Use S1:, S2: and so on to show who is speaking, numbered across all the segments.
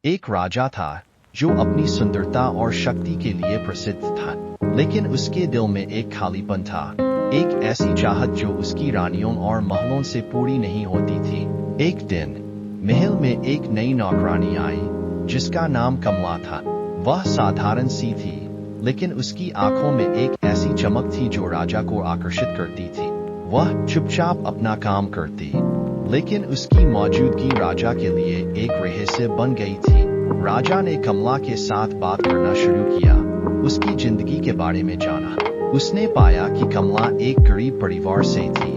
S1: एक राजा था जो अपनी सुंदरता और शक्ति के लिए प्रसिद्ध था, लेकिन उसके दिल में एक खालीपन था, एक ऐसी चाहत जो उसकी रानियों और महलों से पूरी नहीं होती थी। एक दिन महल में एक नई नौकरानी आई जिसका नाम कमला था। वह साधारण सी थी, लेकिन उसकी आंखों में एक ऐसी चमक थी जो राजा को आकर्षित करती थी। वह चुपचाप अपना काम करती, लेकिन उसकी मौजूदगी राजा के लिए एक रहस्य बन गई थी। राजा ने कमला के साथ बात करना शुरू किया, उसकी जिंदगी के बारे में जाना। उसने पाया कि कमला एक गरीब परिवार से थी,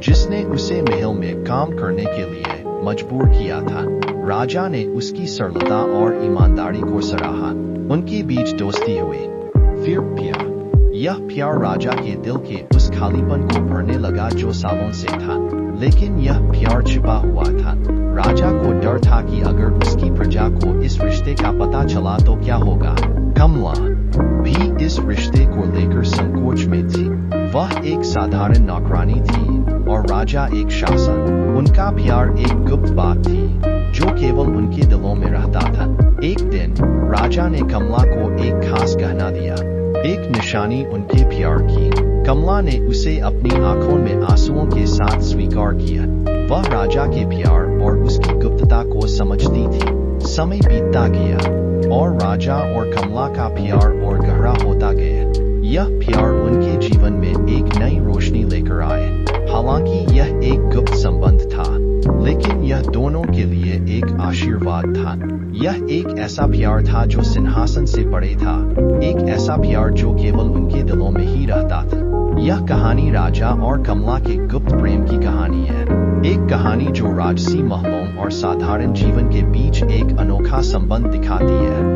S1: जिसने उसे महल में काम करने के लिए मजबूर किया था। राजा ने उसकी सरलता और ईमानदारी को सराहा। उनके बीच दोस्ती हुई, फिर प्यार। यह प्यार राजा के दिल के उस खालीपन को भरने लगा जो सालों से था, लेकिन यह प्यार छिपा हुआ था। राजा को डर था कि अगर उसकी प्रजा को इस रिश्ते का पता चला तो क्या होगा। कमला भी इस रिश्ते को लेकर संकोच में थी। वह एक साधारण नौकरानी थी और राजा एक शासक। उनका प्यार एक गुप्त बात थी जो केवल उनके दिलों में रहता था। एक दिन राजा ने कमला को एक खास गहना दिया, एक निशानी उनके प्यार की। कमला ने उसे अपनी आंखों में आंसुओं के साथ स्वीकार किया। वह राजा के प्यार और उसकी गुप्तता को समझती थी। समय बीतता गया और राजा और कमला का प्यार और गहरा होता गया। यह प्यार उनके जीवन में एक नई रोशनी लेकर आए। हालांकि यह एक गुप्त संबंध था, लेकिन यह दोनों के लिए एक आशीर्वाद था। यह एक ऐसा प्यार था जो सिंहासन से बड़े था, एक ऐसा प्यार जो केवल उनके दिलों में ही रहता था। यह कहानी राजा और कमला के गुप्त प्रेम की कहानी है, एक कहानी जो राजसी महलों और साधारण जीवन के बीच एक अनोखा संबंध दिखाती है।